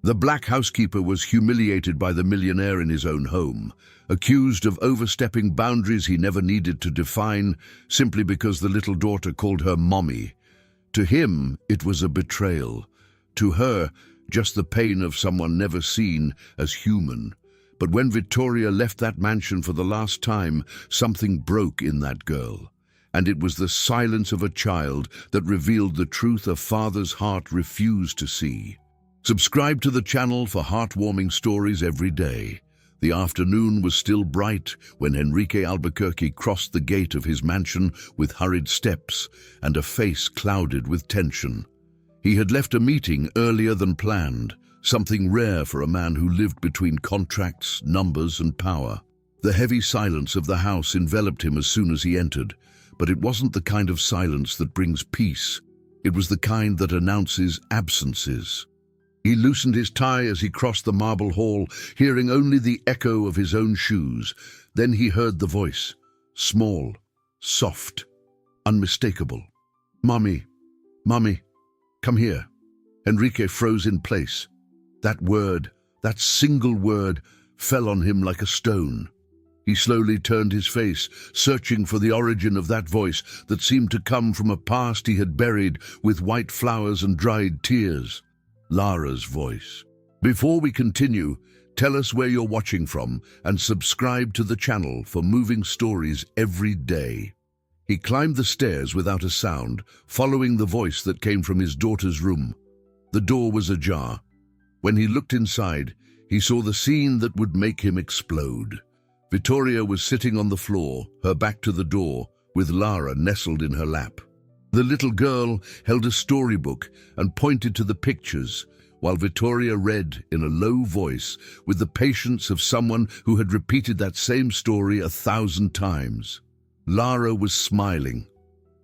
The black housekeeper was humiliated by the millionaire in his own home, accused of overstepping boundaries he never needed to define simply because the little daughter called her mommy. To him, it was a betrayal. To her, just the pain of someone never seen as human. But when Vittoria left that mansion for the last time, something broke in that girl. And it was the silence of a child that revealed the truth a father's heart refused to see. Subscribe to the channel for heartwarming stories every day. The afternoon was still bright when Enrique Albuquerque crossed the gate of his mansion with hurried steps and a face clouded with tension. He had left a meeting earlier than planned, something rare for a man who lived between contracts, numbers, and power. The heavy silence of the house enveloped him as soon as he entered, but it wasn't the kind of silence that brings peace. It was the kind that announces absences. He loosened his tie as he crossed the marble hall, hearing only the echo of his own shoes. Then he heard the voice, small, soft, unmistakable. "Mommy, Mommy, come here." Enrique froze in place. That word, that single word, fell on him like a stone. He slowly turned his face, searching for the origin of that voice that seemed to come from a past he had buried with white flowers and dried tears. Lara's voice. Before we continue, tell us where you're watching from and subscribe to the channel for moving stories every day. He climbed the stairs without a sound, following the voice that came from his daughter's room. The door was ajar. When he looked inside, he saw the scene that would make him explode. Vittoria was sitting on the floor, her back to the door, with Lara nestled in her lap. The little girl held a storybook and pointed to the pictures, while Vittoria read in a low voice with the patience of someone who had repeated that same story 1,000 times. Lara was smiling.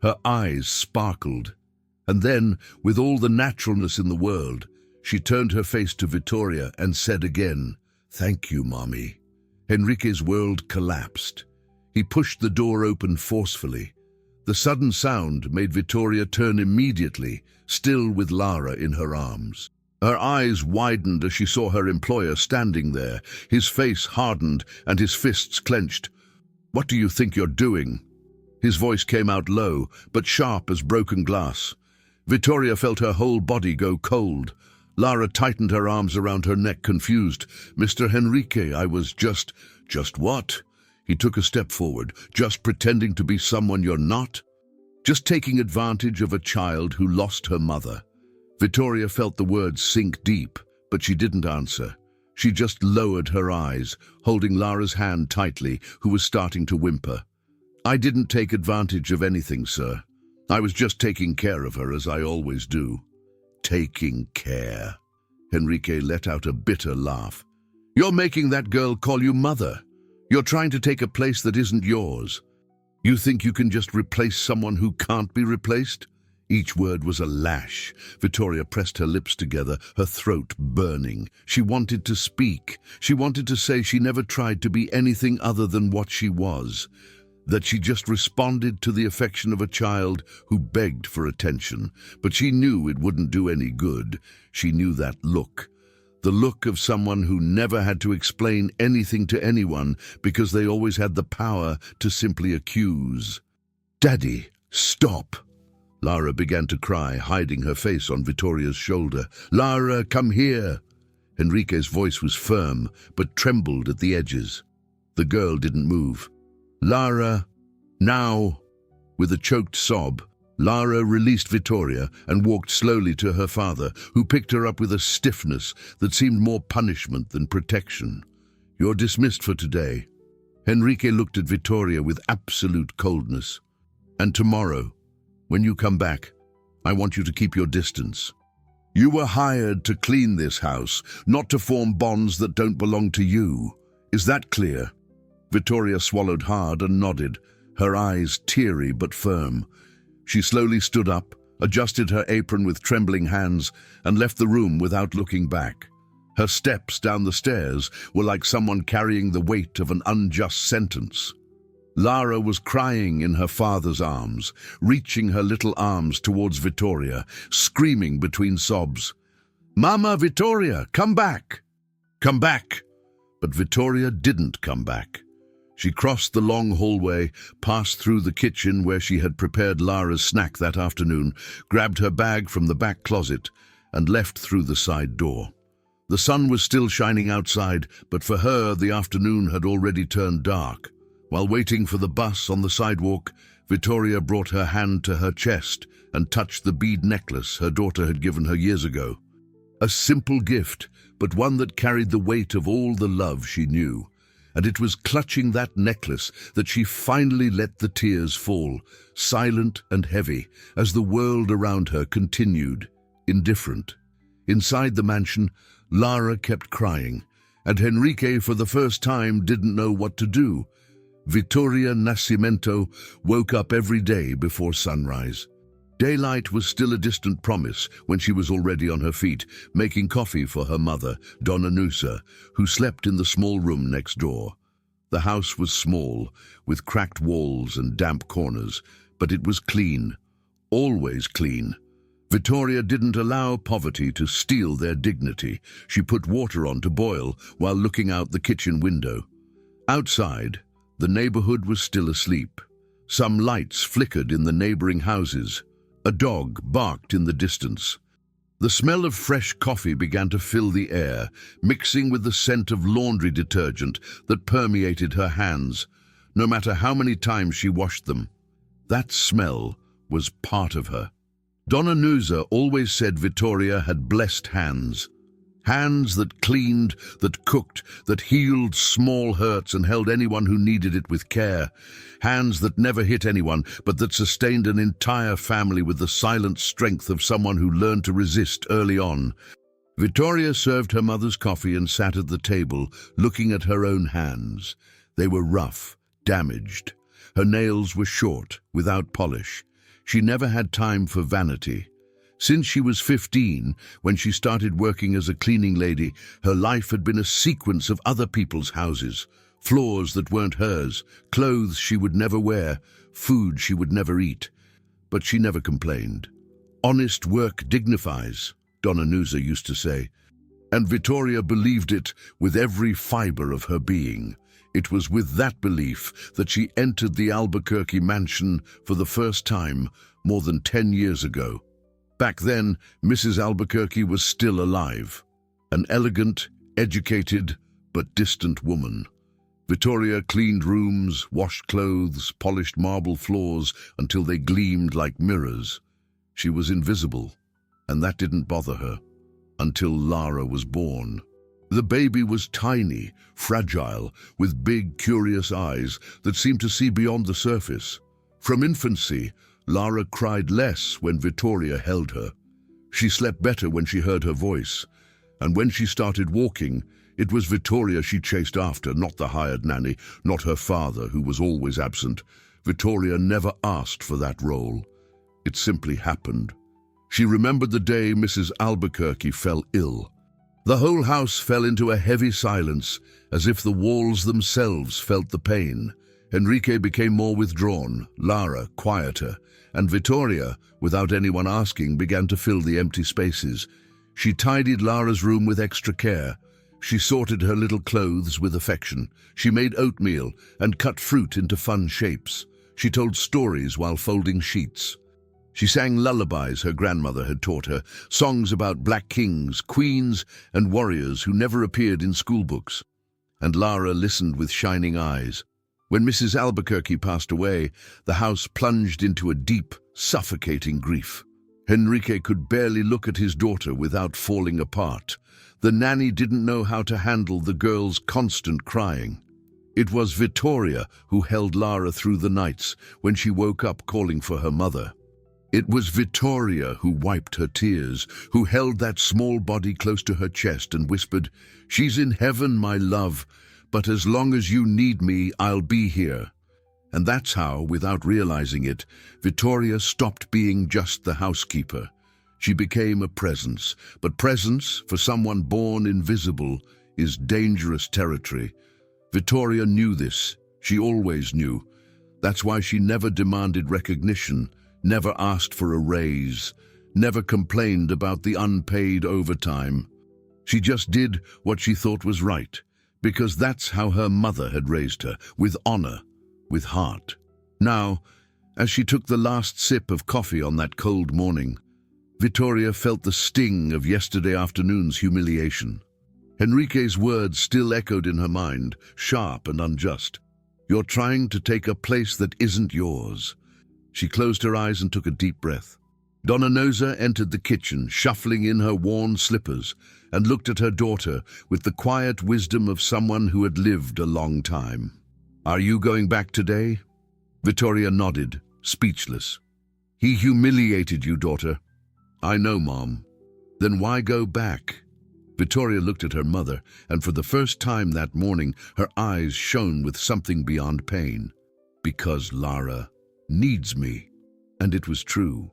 Her eyes sparkled. And then, with all the naturalness in the world, she turned her face to Vittoria and said again, "Thank you, Mommy." Enrique's world collapsed. He pushed the door open forcefully. The sudden sound made Vittoria turn immediately, still with Lara in her arms. Her eyes widened as she saw her employer standing there, his face hardened and his fists clenched. "What do you think you're doing?" His voice came out low, but sharp as broken glass. Vittoria felt her whole body go cold. Lara tightened her arms around her neck, confused. "Mr. Enrique, I was just what?" He took a step forward. "Just pretending to be someone you're not? Just taking advantage of a child who lost her mother?" Vittoria felt the words sink deep, but she didn't answer. She just lowered her eyes, holding Lara's hand tightly, who was starting to whimper. "I didn't take advantage of anything, sir. I was just taking care of her, as I always do." "Taking care?" Enrique let out a bitter laugh. "You're making that girl call you mother. You're trying to take a place that isn't yours. You think you can just replace someone who can't be replaced?" Each word was a lash. Vittoria pressed her lips together, her throat burning. She wanted to speak. She wanted to say she never tried to be anything other than what she was, that she just responded to the affection of a child who begged for attention. But she knew it wouldn't do any good. She knew that look. The look of someone who never had to explain anything to anyone because they always had the power to simply accuse. "Daddy, stop!" Lara began to cry, hiding her face on Vittoria's shoulder. "Lara, come here!" Enrique's voice was firm, but trembled at the edges. The girl didn't move. "Lara, now!" With a choked sob, Lara released Vittoria and walked slowly to her father, who picked her up with a stiffness that seemed more punishment than protection. "You're dismissed for today." Enrique looked at Vittoria with absolute coldness. "And tomorrow, when you come back, I want you to keep your distance. You were hired to clean this house, not to form bonds that don't belong to you. Is that clear?" Vittoria swallowed hard and nodded, her eyes teary but firm. She slowly stood up, adjusted her apron with trembling hands, and left the room without looking back. Her steps down the stairs were like someone carrying the weight of an unjust sentence. Lara was crying in her father's arms, reaching her little arms towards Vittoria, screaming between sobs. "Mama, Vittoria, come back! Come back!" But Vittoria didn't come back. She crossed the long hallway, passed through the kitchen where she had prepared Lara's snack that afternoon, grabbed her bag from the back closet, and left through the side door. The sun was still shining outside, but for her the afternoon had already turned dark. While waiting for the bus on the sidewalk, Vittoria brought her hand to her chest and touched the bead necklace her daughter had given her years ago. A simple gift, but one that carried the weight of all the love she knew. And it was clutching that necklace that she finally let the tears fall, silent and heavy, as the world around her continued, indifferent. Inside the mansion, Lara kept crying, and Enrique for the first time didn't know what to do. Vittoria Nascimento woke up every day before sunrise. Daylight was still a distant promise when she was already on her feet, making coffee for her mother, Donna Nusa, who slept in the small room next door. The house was small, with cracked walls and damp corners, but it was clean, always clean. Vittoria didn't allow poverty to steal their dignity. She put water on to boil while looking out the kitchen window. Outside, the neighborhood was still asleep. Some lights flickered in the neighboring houses. A dog barked in the distance. The smell of fresh coffee began to fill the air, mixing with the scent of laundry detergent that permeated her hands, no matter how many times she washed them. That smell was part of her. Donna Nusa always said Vittoria had blessed hands. Hands that cleaned, that cooked, that healed small hurts and held anyone who needed it with care. Hands that never hit anyone, but that sustained an entire family with the silent strength of someone who learned to resist early on. Vittoria served her mother's coffee and sat at the table, looking at her own hands. They were rough, damaged. Her nails were short, without polish. She never had time for vanity. Since she was 15, when she started working as a cleaning lady, her life had been a sequence of other people's houses, floors that weren't hers, clothes she would never wear, food she would never eat. But she never complained. "Honest work dignifies," Donna Nusa used to say, and Vittoria believed it with every fiber of her being. It was with that belief that she entered the Albuquerque mansion for the first time more than 10 years ago. Back then, Mrs. Albuquerque was still alive, an elegant, educated, but distant woman. Vittoria cleaned rooms, washed clothes, polished marble floors until they gleamed like mirrors. She was invisible, and that didn't bother her, until Lara was born. The baby was tiny, fragile, with big, curious eyes that seemed to see beyond the surface. From infancy, Lara cried less when Vittoria held her. She slept better when she heard her voice, and when she started walking, it was Vittoria she chased after, not the hired nanny, not her father, who was always absent. Vittoria never asked for that role. It simply happened. She remembered the day Mrs. Albuquerque fell ill. The whole house fell into a heavy silence, as if the walls themselves felt the pain. Enrique became more withdrawn, Lara quieter, and Vittoria, without anyone asking, began to fill the empty spaces. She tidied Lara's room with extra care. She sorted her little clothes with affection. She made oatmeal and cut fruit into fun shapes. She told stories while folding sheets. She sang lullabies her grandmother had taught her, songs about black kings, queens, and warriors who never appeared in schoolbooks. And Lara listened with shining eyes. When Mrs. Albuquerque passed away, the house plunged into a deep, suffocating grief. Enrique could barely look at his daughter without falling apart. The nanny didn't know how to handle the girl's constant crying. It was Vittoria who held Lara through the nights when she woke up calling for her mother. It was Vittoria who wiped her tears, who held that small body close to her chest and whispered, "She's in heaven, my love, but as long as you need me, I'll be here." And that's how, without realizing it, Vittoria stopped being just the housekeeper. She became a presence, but presence, for someone born invisible, is dangerous territory. Vittoria knew this. She always knew. That's why she never demanded recognition, never asked for a raise, never complained about the unpaid overtime. She just did what she thought was right, because that's how her mother had raised her, with honor, with heart. Now, as she took the last sip of coffee on that cold morning, Vittoria felt the sting of yesterday afternoon's humiliation. Enrique's words still echoed in her mind, sharp and unjust. "You're trying to take a place that isn't yours." She closed her eyes and took a deep breath. Donna Noza entered the kitchen, shuffling in her worn slippers, and looked at her daughter with the quiet wisdom of someone who had lived a long time. "Are you going back today?" Vittoria nodded, speechless. "He humiliated you, daughter." "I know, Mom." "Then why go back?" Vittoria looked at her mother, and for the first time that morning, her eyes shone with something beyond pain. "Because Lara needs me." And it was true.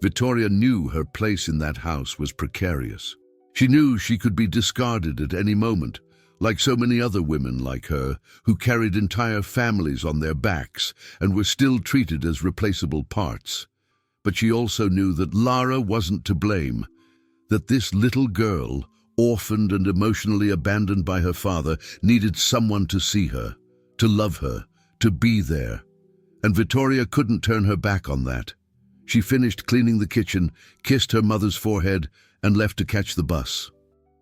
Vittoria knew her place in that house was precarious. She knew she could be discarded at any moment, like so many other women like her, who carried entire families on their backs and were still treated as replaceable parts. But she also knew that Lara wasn't to blame, that this little girl, orphaned and emotionally abandoned by her father, needed someone to see her, to love her, to be there. And Vittoria couldn't turn her back on that. She finished cleaning the kitchen, kissed her mother's forehead, and left to catch the bus.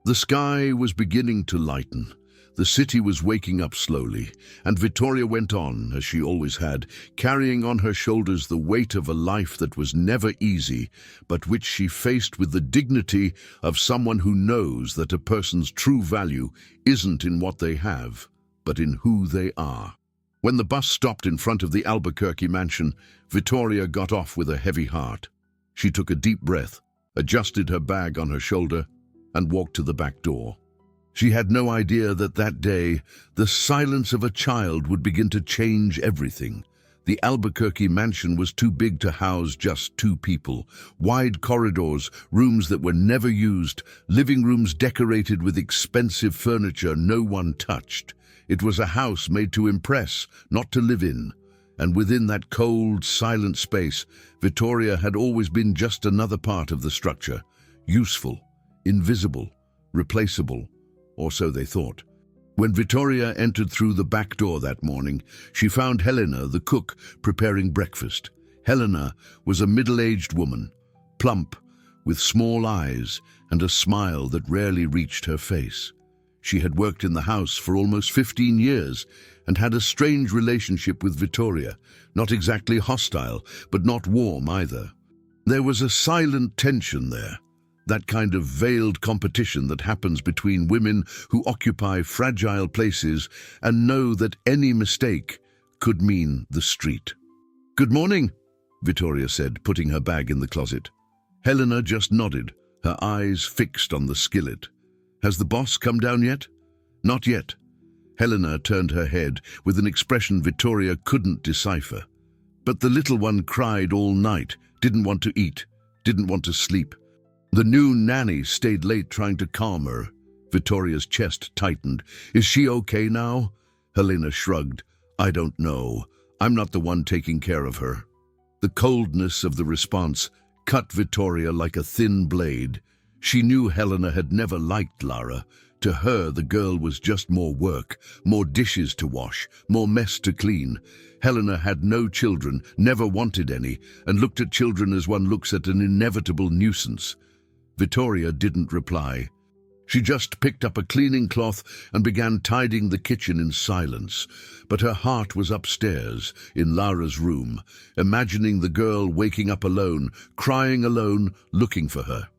The sky was beginning to lighten. The city was waking up slowly, and Vittoria went on, as she always had, carrying on her shoulders the weight of a life that was never easy, but which she faced with the dignity of someone who knows that a person's true value isn't in what they have, but in who they are. When the bus stopped in front of the Albuquerque mansion, Vittoria got off with a heavy heart. She took a deep breath, adjusted her bag on her shoulder, and walked to the back door. She had no idea that that day, the silence of a child would begin to change everything. The Albuquerque mansion was too big to house just two people. Wide corridors, rooms that were never used, living rooms decorated with expensive furniture no one touched. It was a house made to impress, not to live in. And within that cold, silent space, Vittoria had always been just another part of the structure. Useful, invisible, replaceable, or so they thought. When Vittoria entered through the back door that morning, she found Helena, the cook, preparing breakfast. Helena was a middle-aged woman, plump, with small eyes and a smile that rarely reached her face. She had worked in the house for almost 15 years and had a strange relationship with Vittoria, not exactly hostile, but not warm either. There was a silent tension there, that kind of veiled competition that happens between women who occupy fragile places and know that any mistake could mean the street. "Good morning," Vittoria said, putting her bag in the closet. Helena just nodded, her eyes fixed on the skillet. "Has the boss come down yet?" "Not yet." Helena turned her head with an expression Vittoria couldn't decipher. But the little one cried all night, didn't want to eat, didn't want to sleep. The new nanny stayed late trying to calm her. Vittoria's chest tightened. "Is she okay now?" Helena shrugged. "I don't know. I'm not the one taking care of her." The coldness of the response cut Vittoria like a thin blade. She knew Helena had never liked Lara. To her, the girl was just more work, more dishes to wash, more mess to clean. Helena had no children, never wanted any, and looked at children as one looks at an inevitable nuisance. Vittoria didn't reply. She just picked up a cleaning cloth and began tidying the kitchen in silence. But her heart was upstairs, in Lara's room, imagining the girl waking up alone, crying alone, looking for her.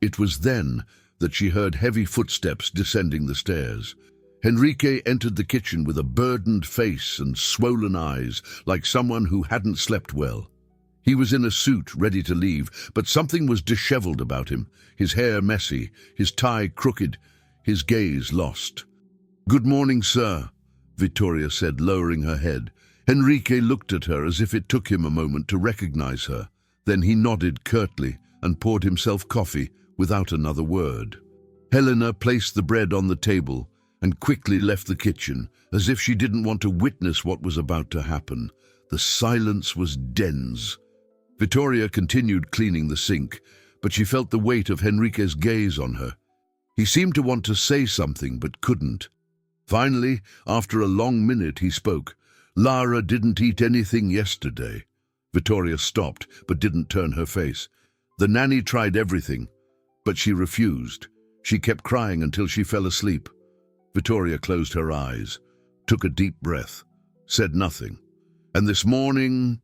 It was then that she heard heavy footsteps descending the stairs. Enrique entered the kitchen with a burdened face and swollen eyes, like someone who hadn't slept well. He was in a suit, ready to leave, but something was disheveled about him, his hair messy, his tie crooked, his gaze lost. "Good morning, sir," Vittoria said, lowering her head. Enrique looked at her as if it took him a moment to recognize her. Then he nodded curtly and poured himself coffee without another word. Helena placed the bread on the table and quickly left the kitchen, as if she didn't want to witness what was about to happen. The silence was dense. Vittoria continued cleaning the sink, but she felt the weight of Henrique's gaze on her. He seemed to want to say something, but couldn't. Finally, after a long minute, he spoke. "Lara didn't eat anything yesterday." Vittoria stopped, but didn't turn her face. The nanny tried everything, but she refused. She kept crying until she fell asleep. Vittoria closed her eyes, took a deep breath, said nothing. And this morning,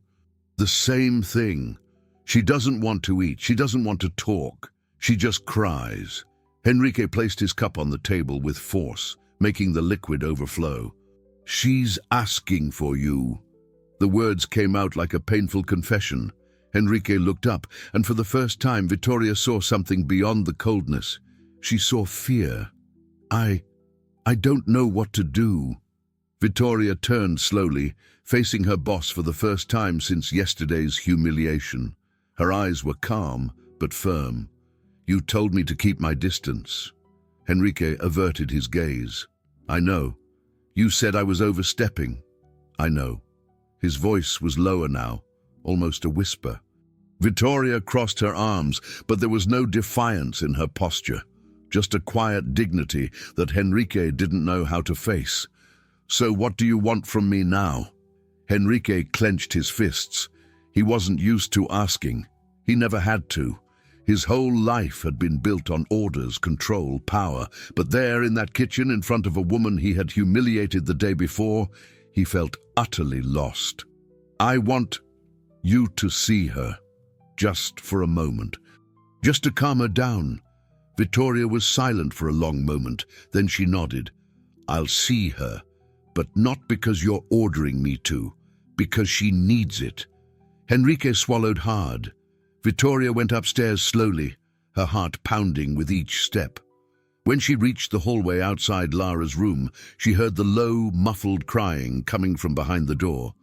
the same thing. She doesn't want to eat, she doesn't want to talk, she just cries. Henrique placed his cup on the table with force, making the liquid overflow. "She's asking for you." The words came out like a painful confession. Henrique looked up, and for the first time Vittoria saw something beyond the coldness. She saw fear. I don't know what to do." Vittoria turned slowly, facing her boss for the first time since yesterday's humiliation. Her eyes were calm, but firm. "You told me to keep my distance." Henrique averted his gaze. "I know. You said I was overstepping." "I know." His voice was lower now, almost a whisper. Vittoria crossed her arms, but there was no defiance in her posture, just a quiet dignity that Henrique didn't know how to face. "So what do you want from me now?" Henrique clenched his fists. He wasn't used to asking. He never had to. His whole life had been built on orders, control, power. But there, in that kitchen, in front of a woman he had humiliated the day before, he felt utterly lost. "I want you to see her, just for a moment, just to calm her down." Vittoria was silent for a long moment, then she nodded. "I'll see her, but not because you're ordering me to, because she needs it." Henrique swallowed hard. Vittoria went upstairs slowly, her heart pounding with each step. When she reached the hallway outside Lara's room, she heard the low, muffled crying coming from behind the door.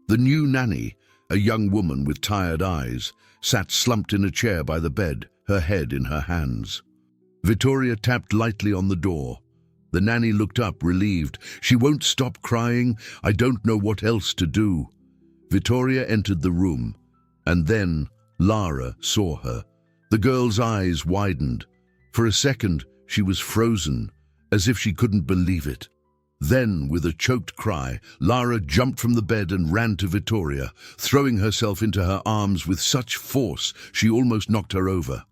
The new nanny, a young woman with tired eyes, sat slumped in a chair by the bed, her head in her hands. Vittoria tapped lightly on the door. The nanny looked up, relieved. "She won't stop crying. I don't know what else to do." Vittoria entered the room, and then Lara saw her. The girl's eyes widened. For a second, she was frozen, as if she couldn't believe it. Then, with a choked cry, Lara jumped from the bed and ran to Vittoria, throwing herself into her arms with such force she almost knocked her over.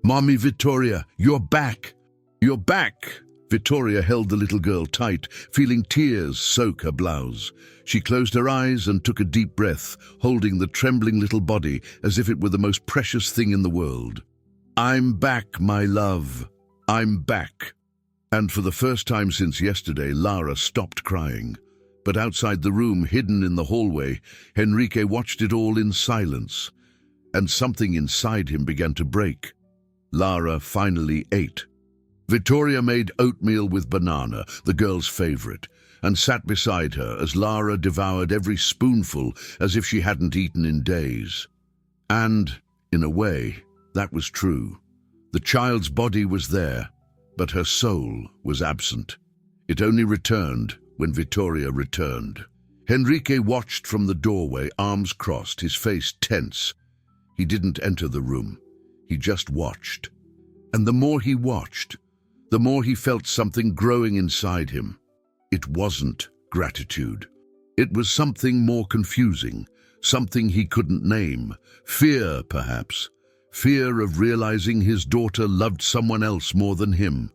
"Mommy Vittoria, you're back! You're back!" Vittoria held the little girl tight, feeling tears soak her blouse. She closed her eyes and took a deep breath, holding the trembling little body as if it were the most precious thing in the world. "I'm back, my love. I'm back." And for the first time since yesterday, Lara stopped crying. But outside the room, hidden in the hallway, Henrique watched it all in silence. And something inside him began to break. Lara finally ate. Vittoria made oatmeal with banana, the girl's favorite, and sat beside her as Lara devoured every spoonful as if she hadn't eaten in days. And, in a way, that was true. The child's body was there, but her soul was absent. It only returned when Vittoria returned. Henrique watched from the doorway, arms crossed, his face tense. He didn't enter the room. He just watched. And the more he watched, the more he felt something growing inside him. It wasn't gratitude. It was something more confusing, something he couldn't name. Fear, perhaps. Fear of realizing his daughter loved someone else more than him.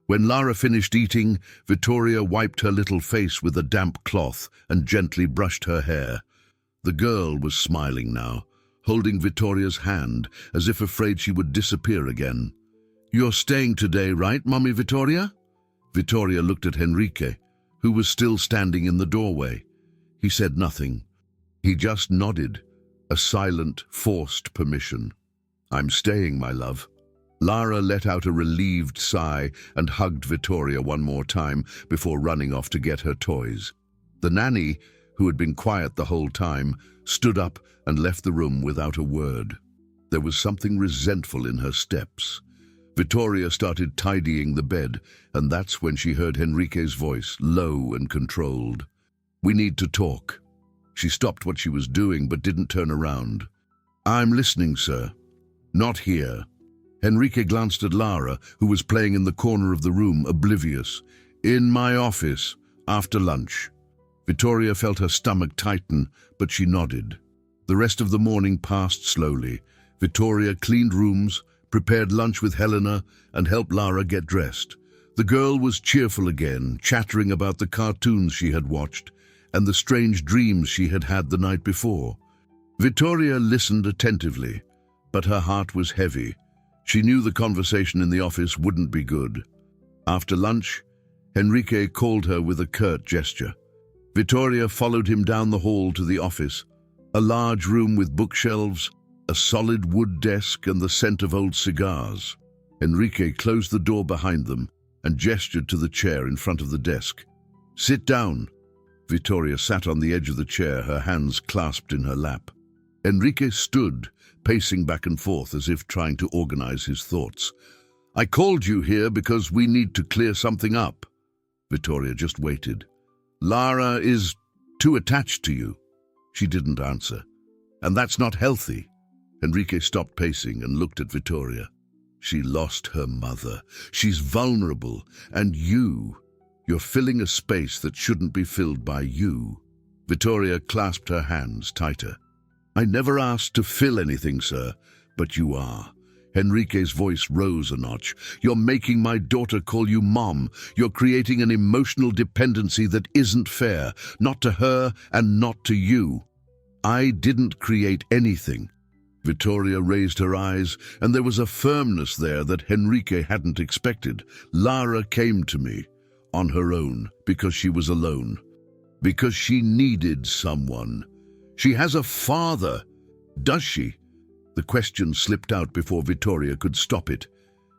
When Lara finished eating, Vittoria wiped her little face with a damp cloth and gently brushed her hair. The girl was smiling now, holding Vittoria's hand as if afraid she would disappear again. "You're staying today, right, Mommy Vittoria?" Vittoria looked at Henrique, who was still standing in the doorway. He said nothing. He just nodded, a silent, forced permission. "I'm staying, my love." Lara let out a relieved sigh and hugged Vittoria one more time before running off to get her toys. The nanny, who had been quiet the whole time, stood up and left the room without a word. There was something resentful in her steps. Vittoria started tidying the bed, and that's when she heard Henrique's voice, low and controlled. "We need to talk." She stopped what she was doing but didn't turn around. "I'm listening, sir." "Not here." Enrique glanced at Lara, who was playing in the corner of the room, oblivious. "In my office, after lunch." Vittoria felt her stomach tighten, but she nodded. The rest of the morning passed slowly. Vittoria cleaned rooms, prepared lunch with Helena, and helped Lara get dressed. The girl was cheerful again, chattering about the cartoons she had watched and the strange dreams she had had the night before. Vittoria listened attentively, but her heart was heavy. She knew the conversation in the office wouldn't be good. After lunch, Enrique called her with a curt gesture. Vittoria followed him down the hall to the office, a large room with bookshelves, a solid wood desk, and the scent of old cigars. Enrique closed the door behind them and gestured to the chair in front of the desk. "Sit down." Vittoria sat on the edge of the chair, her hands clasped in her lap. Enrique stood, pacing back and forth as if trying to organize his thoughts. "I called you here because we need to clear something up." Vittoria just waited. "Lara is too attached to you." She didn't answer. "And that's not healthy." Enrique stopped pacing and looked at Vittoria. "She lost her mother. She's vulnerable. And you're filling a space that shouldn't be filled by you." Vittoria clasped her hands tighter. "I never asked to fill anything, sir, but you are." Enrique's voice rose a notch. "You're making my daughter call you Mom. You're creating an emotional dependency that isn't fair, not to her and not to you." "I didn't create anything." Vittoria raised her eyes, and there was a firmness there that Enrique hadn't expected. "Lara came to me, on her own, because she was alone. Because she needed someone. She has a father. Does she?" The question slipped out before Vittoria could stop it,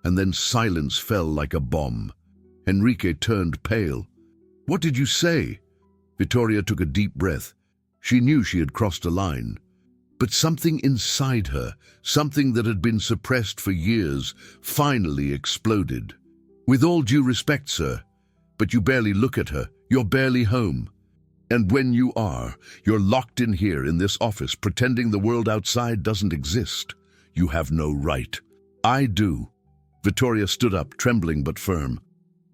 and then silence fell like a bomb. Enrique turned pale. "What did you say?" Vittoria took a deep breath. She knew she had crossed a line. But something inside her, something that had been suppressed for years, finally exploded. "With all due respect, sir, but you barely look at her. You're barely home. And when you are, you're locked in here in this office, pretending the world outside doesn't exist. You have no right." "I do." Vittoria stood up, trembling but firm.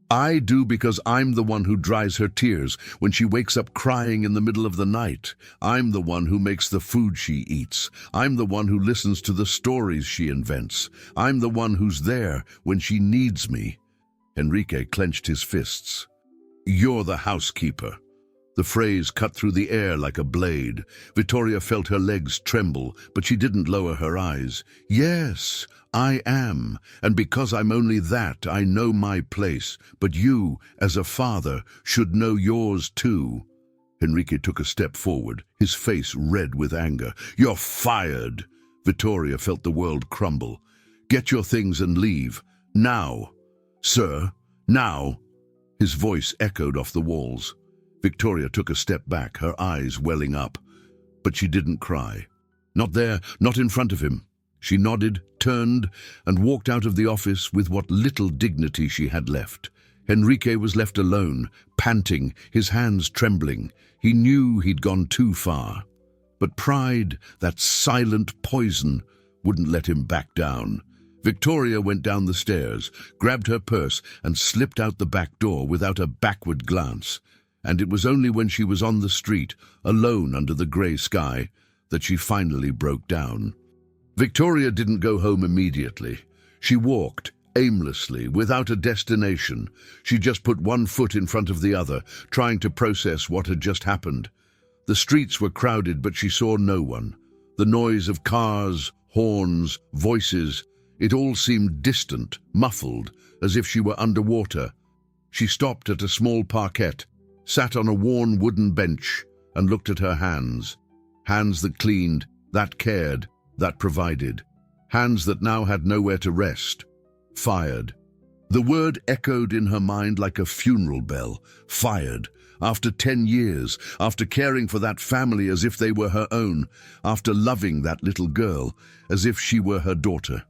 "I do, because I'm the one who dries her tears when she wakes up crying in the middle of the night. I'm the one who makes the food she eats. I'm the one who listens to the stories she invents. I'm the one who's there when she needs me." Enrique clenched his fists. "You're the housekeeper." The phrase cut through the air like a blade. Vittoria felt her legs tremble, but she didn't lower her eyes. "Yes, I am, and because I'm only that, I know my place. But you, as a father, should know yours too." Enrique took a step forward, his face red with anger. "You're fired!" Vittoria felt the world crumble. "Get your things and leave. Now. Sir, now." His voice echoed off the walls. Victoria took a step back, her eyes welling up. But she didn't cry. Not there, not in front of him. She nodded, turned, and walked out of the office with what little dignity she had left. Enrique was left alone, panting, his hands trembling. He knew he'd gone too far. But pride, that silent poison, wouldn't let him back down. Victoria went down the stairs, grabbed her purse, and slipped out the back door without a backward glance. And it was only when she was on the street, alone under the grey sky, that she finally broke down. Victoria didn't go home immediately. She walked, aimlessly, without a destination. She just put one foot in front of the other, trying to process what had just happened. The streets were crowded, but she saw no one. The noise of cars, horns, voices, it all seemed distant, muffled, as if she were underwater. She stopped at a small parquet, sat on a worn wooden bench, and looked at her hands. Hands that cleaned, that cared, that provided. Hands that now had nowhere to rest. Fired. The word echoed in her mind like a funeral bell. Fired. After 10 years, after caring for that family as if they were her own, after loving that little girl as if she were her daughter.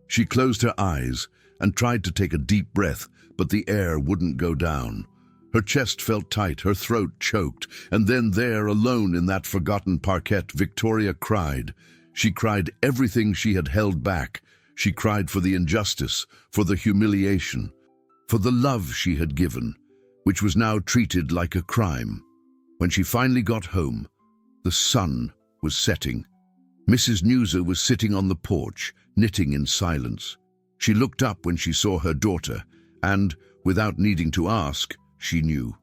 She closed her eyes and tried to take a deep breath, but the air wouldn't go down. Her chest felt tight, her throat choked, and then there, alone in that forgotten parquet, Victoria cried. She cried everything she had held back. She cried for the injustice, for the humiliation, for the love she had given, which was now treated like a crime. When she finally got home, the sun was setting. Mrs. Newser was sitting on the porch, knitting in silence. She looked up when she saw her daughter, and, without needing to ask, she knew.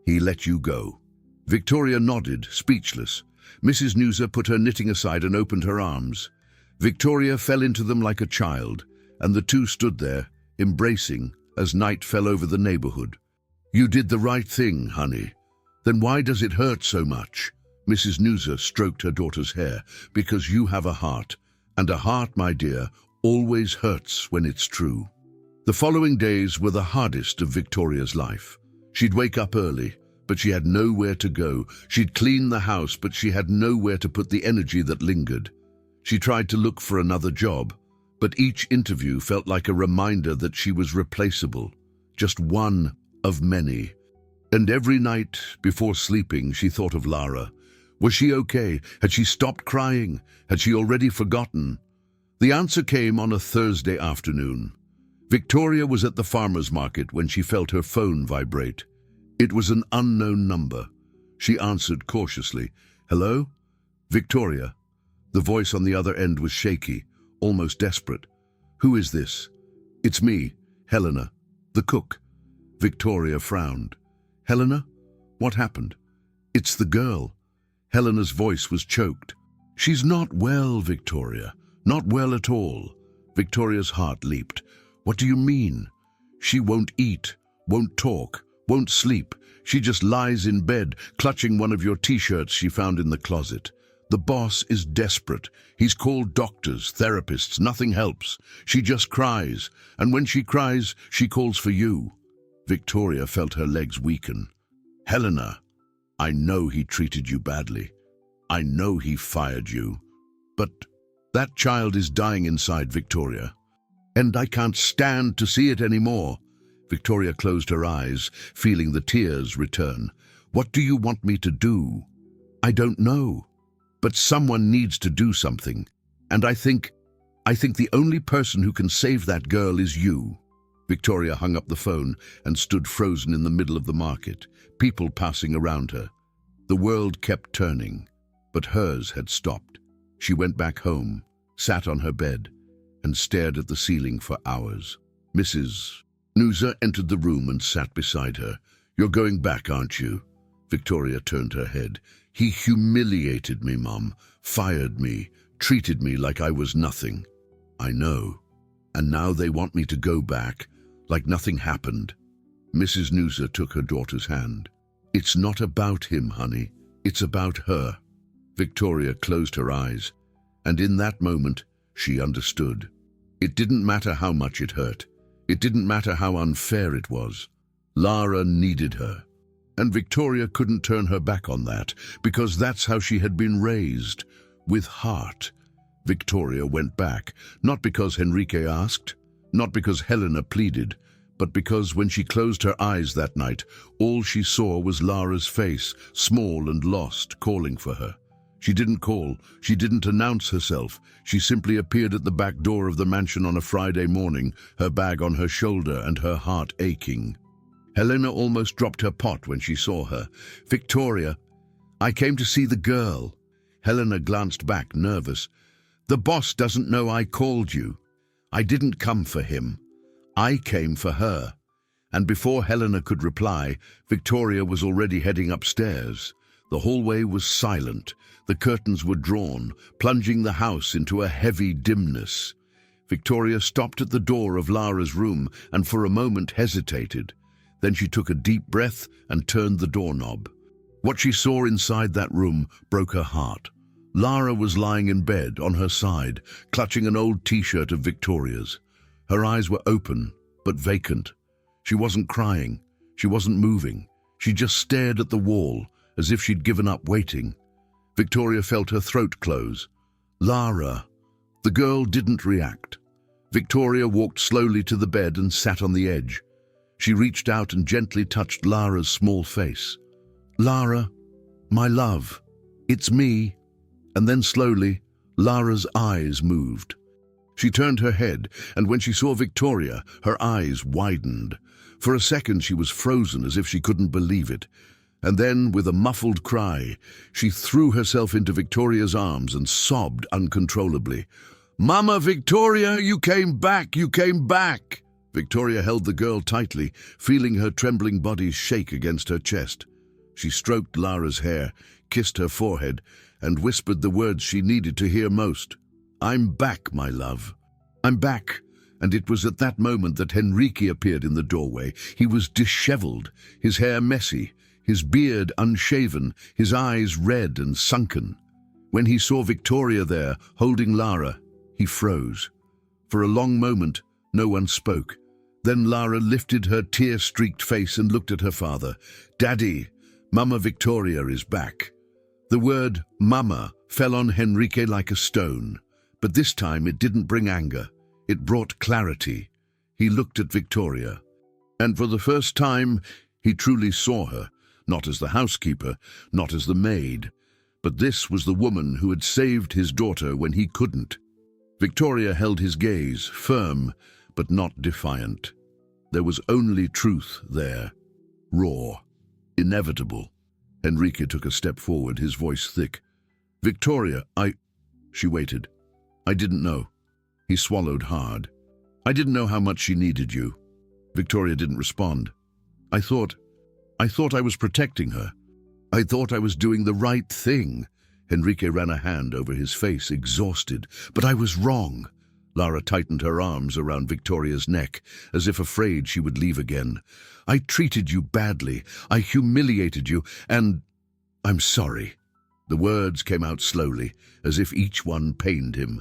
"He let you go." Victoria nodded, speechless. Mrs. Newser put her knitting aside and opened her arms. Victoria fell into them like a child, and the two stood there, embracing, as night fell over the neighborhood. "You did the right thing, honey. Then why does it hurt so much?" Mrs. Newser stroked her daughter's hair. "Because you have a heart, and a heart, my dear, always hurts when it's true." The following days were the hardest of Victoria's life. She'd wake up early, but she had nowhere to go. She'd clean the house, but she had nowhere to put the energy that lingered. She tried to look for another job, but each interview felt like a reminder that she was replaceable, just one of many. And every night, before sleeping, she thought of Lara. Was she okay? Had she stopped crying? Had she already forgotten? The answer came on a Thursday afternoon. Victoria was at the farmer's market when she felt her phone vibrate. It was an unknown number. She answered cautiously. "Hello? Victoria." The voice on the other end was shaky, almost desperate. "Who is this?" "It's me, Helena, the cook." Victoria frowned. "Helena? What happened?" "It's the girl." Helena's voice was choked. "She's not well, Victoria. Not well at all." Victoria's heart leaped. "What do you mean?" "She won't eat, won't talk, won't sleep. She just lies in bed, clutching one of your t-shirts she found in the closet. The boss is desperate. He's called doctors, therapists, nothing helps. She just cries, and when she cries, she calls for you." Victoria felt her legs weaken. "Helena, I know he treated you badly. I know he fired you. But that child is dying inside, Victoria. And I can't stand to see it anymore." Victoria closed her eyes, feeling the tears return. "What do you want me to do?" "I don't know. But someone needs to do something. And I think the only person who can save that girl is you." Victoria hung up the phone and stood frozen in the middle of the market, people passing around her. The world kept turning, but hers had stopped. She went back home, sat on her bed, and stared at the ceiling for hours. Mrs. Newser entered the room and sat beside her. "You're going back, aren't you?" Victoria turned her head. "He humiliated me, Mum, fired me, treated me like I was nothing." "I know. And now they want me to go back, like nothing happened." Mrs. Newser took her daughter's hand. "It's not about him, honey. It's about her." Victoria closed her eyes, and in that moment, she understood. It didn't matter how much it hurt. It didn't matter how unfair it was. Lara needed her. And Victoria couldn't turn her back on that, because that's how she had been raised, with heart. Victoria went back, not because Henrique asked, not because Helena pleaded, but because when she closed her eyes that night, all she saw was Lara's face, small and lost, calling for her. She didn't call, she didn't announce herself. She simply appeared at the back door of the mansion on a Friday morning, her bag on her shoulder and her heart aching. Helena almost dropped her pot when she saw her. "Victoria, I came to see the girl." Helena glanced back, nervous. "The boss doesn't know I called you. I didn't come for him. I came for her." And before Helena could reply, Victoria was already heading upstairs. The hallway was silent. The curtains were drawn, plunging the house into a heavy dimness. Victoria stopped at the door of Lara's room and for a moment hesitated. Then she took a deep breath and turned the doorknob. What she saw inside that room broke her heart. Lara was lying in bed on her side, clutching an old t-shirt of Victoria's. Her eyes were open, but vacant. She wasn't crying. She wasn't moving. She just stared at the wall, as if she'd given up waiting. Victoria felt her throat close. "Lara." The girl didn't react. Victoria walked slowly to the bed and sat on the edge. She reached out and gently touched Lara's small face. "Lara, my love, it's me." And then slowly, Lara's eyes moved. She turned her head, and when she saw Victoria, her eyes widened. For a second she was frozen as if she couldn't believe it. And then, with a muffled cry, she threw herself into Victoria's arms and sobbed uncontrollably. "Mama Victoria, you came back! You came back!" Victoria held the girl tightly, feeling her trembling body shake against her chest. She stroked Lara's hair, kissed her forehead, and whispered the words she needed to hear most. "I'm back, my love. I'm back." And it was at that moment that Henrique appeared in the doorway. He was disheveled, his hair messy, his beard unshaven, his eyes red and sunken. When he saw Victoria there, holding Lara, he froze. For a long moment, no one spoke. Then Lara lifted her tear-streaked face and looked at her father. "Daddy, Mama Victoria is back." The word "Mama" fell on Henrique like a stone, but this time it didn't bring anger. It brought clarity. He looked at Victoria, and for the first time, he truly saw her, not as the housekeeper, not as the maid, but this was the woman who had saved his daughter when he couldn't. Victoria held his gaze, firm, but not defiant. There was only truth there, raw, inevitable. Henrique took a step forward, his voice thick. "Victoria, She waited. "I didn't know." He swallowed hard. "I didn't know how much she needed you." Victoria didn't respond. I thought I was protecting her. I thought I was doing the right thing." Henrique ran a hand over his face, exhausted. "But I was wrong." Lara tightened her arms around Victoria's neck, as if afraid she would leave again. "I treated you badly. I humiliated you, and I'm sorry." The words came out slowly, as if each one pained him.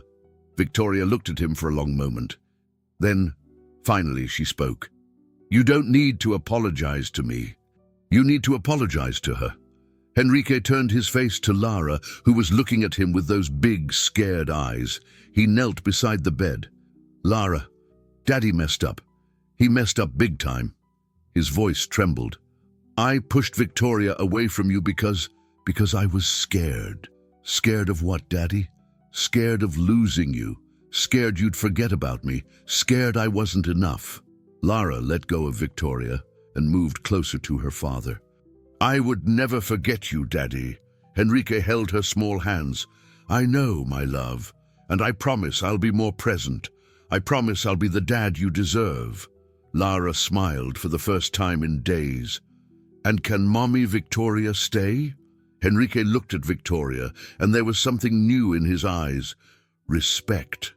Victoria looked at him for a long moment. Then, finally, she spoke. "You don't need to apologize to me. You need to apologize to her." Henrique turned his face to Lara, who was looking at him with those big, scared eyes. He knelt beside the bed. "Lara, Daddy messed up. He messed up big time." His voice trembled. "I pushed Victoria away from you because I was scared." "Scared of what, Daddy?" "Scared of losing you. Scared you'd forget about me. Scared I wasn't enough." Lara let go of Victoria and moved closer to her father. "I would never forget you, Daddy." Henrique held her small hands. "I know, my love, and I promise I'll be more present. I promise I'll be the dad you deserve." Lara smiled for the first time in days. "And can Mommy Victoria stay?" Henrique looked at Victoria, and there was something new in his eyes. Respect.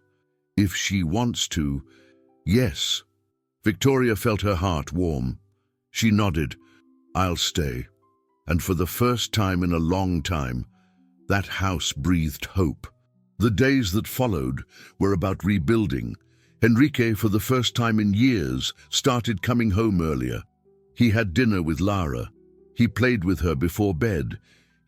"If she wants to, yes." Victoria felt her heart warm. She nodded. "I'll stay." And for the first time in a long time, that house breathed hope. The days that followed were about rebuilding. Henrique, for the first time in years, started coming home earlier. He had dinner with Lara. He played with her before bed.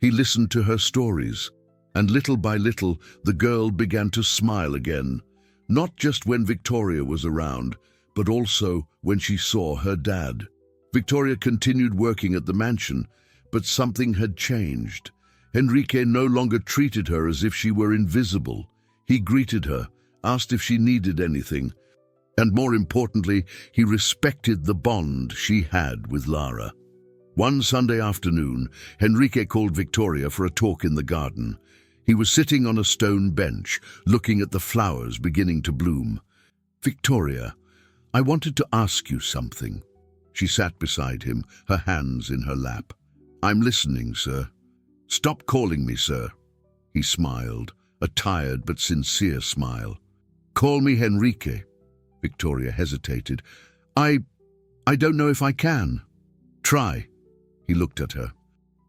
He listened to her stories. And little by little, the girl began to smile again. Not just when Victoria was around, but also when she saw her dad. Victoria continued working at the mansion, but something had changed. Henrique no longer treated her as if she were invisible. He greeted her, asked if she needed anything, and more importantly, he respected the bond she had with Lara. One Sunday afternoon, Henrique called Victoria for a talk in the garden. He was sitting on a stone bench, looking at the flowers beginning to bloom. "Victoria, I wanted to ask you something." She sat beside him, her hands in her lap. "I'm listening, sir." "Stop calling me, sir." He smiled, a tired but sincere smile. "Call me Henrique." Victoria hesitated. I don't know if I can." "Try." He looked at her.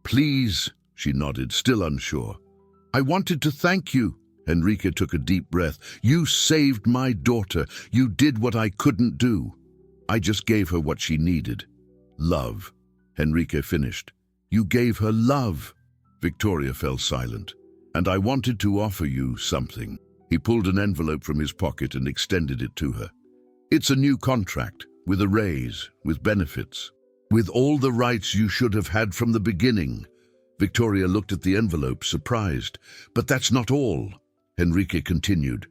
"Please," she nodded, still unsure. "I wanted to thank you." Henrique took a deep breath. "You saved my daughter. You did what I couldn't do." "I just gave her what she needed." "Love," Henrique finished. "You gave her love." Victoria fell silent. "And I wanted to offer you something." He pulled an envelope from his pocket and extended it to her. "It's a new contract, with a raise, with benefits, with all the rights you should have had from the beginning." Victoria looked at the envelope, surprised. "But that's not all." Henrique continued.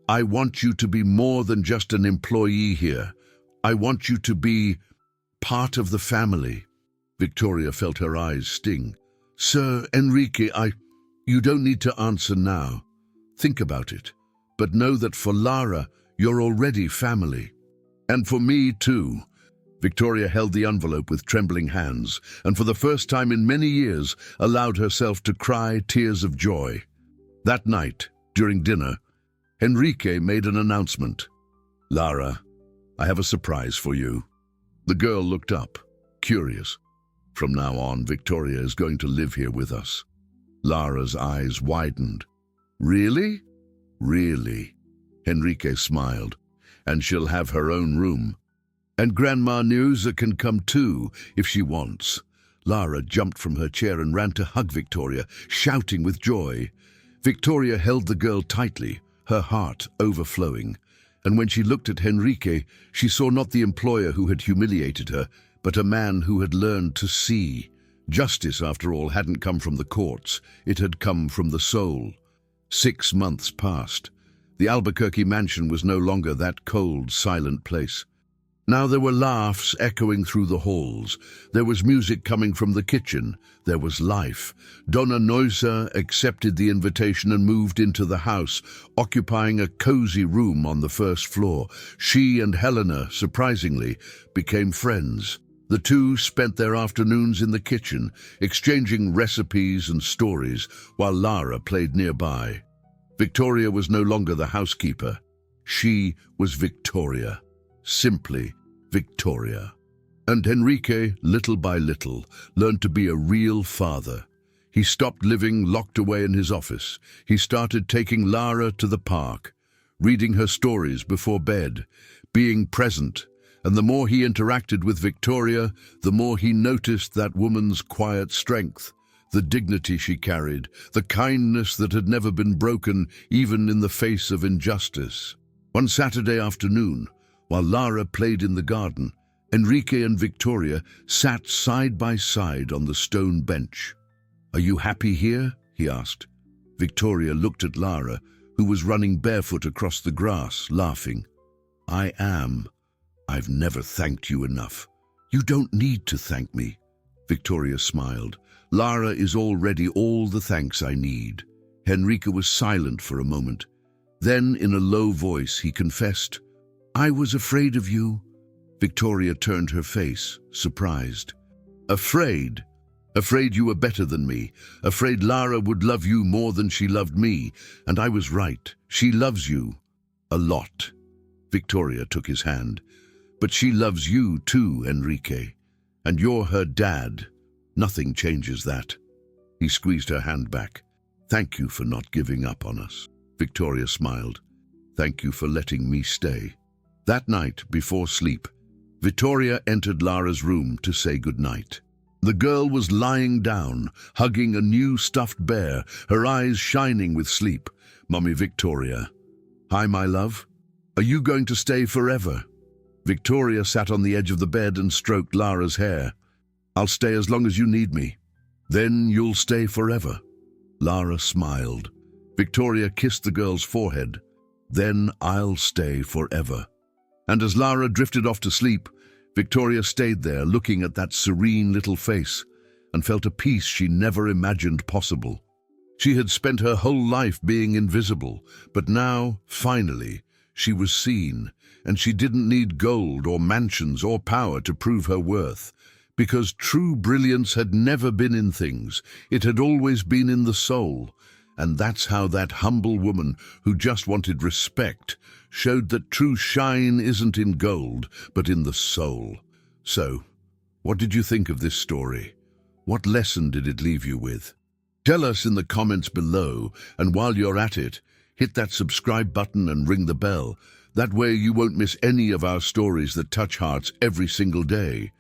I want you to be more than just an employee here. I want you to be part of the family." Victoria felt her eyes sting. "Sir Enrique, you don't need to answer now. Think about it. But know that for Lara, you're already family. And for me too." Victoria held the envelope with trembling hands, and for the first time in many years allowed herself to cry tears of joy. That night, during dinner, Enrique made an announcement. "Lara, I have a surprise for you." The girl looked up, curious. "From now on, Victoria is going to live here with us." Lara's eyes widened. "Really?" "Really," Enrique smiled. "And she'll have her own room. And Grandma Neuza can come too, if she wants." Lara jumped from her chair and ran to hug Victoria, shouting with joy. Victoria held the girl tightly, her heart overflowing. And when she looked at Enrique, she saw not the employer who had humiliated her, but a man who had learned to see. Justice, after all, hadn't come from the courts. It had come from the soul. 6 months passed. The Albuquerque mansion was no longer that cold, silent place. Now there were laughs echoing through the halls. There was music coming from the kitchen. There was life. Donna Neuza accepted the invitation and moved into the house, occupying a cozy room on the first floor. She and Helena, surprisingly, became friends. The two spent their afternoons in the kitchen, exchanging recipes and stories, while Lara played nearby. Victoria was no longer the housekeeper. She was Victoria. Simply Victoria. And Enrique, little by little, learned to be a real father. He stopped living locked away in his office. He started taking Lara to the park, reading her stories before bed, being present. And the more he interacted with Victoria, the more he noticed that woman's quiet strength, the dignity she carried, the kindness that had never been broken even in the face of injustice. One Saturday afternoon, while Lara played in the garden, Enrique and Victoria sat side by side on the stone bench. "Are you happy here?" he asked. Victoria looked at Lara, who was running barefoot across the grass, laughing. "I am. I've never thanked you enough." "You don't need to thank me." Victoria smiled. "Lara is already all the thanks I need." Enrique was silent for a moment. Then, in a low voice, he confessed, "I was afraid of you." Victoria turned her face, surprised. "Afraid? Afraid you were better than me. Afraid Lara would love you more than she loved me. And I was right. She loves you. A lot." Victoria took his hand. "But she loves you too, Enrique. And you're her dad. Nothing changes that." He squeezed her hand back. "Thank you for not giving up on us." Victoria smiled. "Thank you for letting me stay." That night, before sleep, Victoria entered Lara's room to say goodnight. The girl was lying down, hugging a new stuffed bear, her eyes shining with sleep. "Mummy Victoria." "Hi, my love. Are you going to stay forever?" Victoria sat on the edge of the bed and stroked Lara's hair. "I'll stay as long as you need me." "Then you'll stay forever." Lara smiled. Victoria kissed the girl's forehead. "Then I'll stay forever." And as Lara drifted off to sleep, Victoria stayed there looking at that serene little face and felt a peace she never imagined possible. She had spent her whole life being invisible, but now, finally, she was seen, and she didn't need gold or mansions or power to prove her worth, because true brilliance had never been in things, it had always been in the soul. And that's how that humble woman, who just wanted respect, showed that true shine isn't in gold, but in the soul. So, what did you think of this story? What lesson did it leave you with? Tell us in the comments below, and while you're at it, hit that subscribe button and ring the bell. That way you won't miss any of our stories that touch hearts every single day.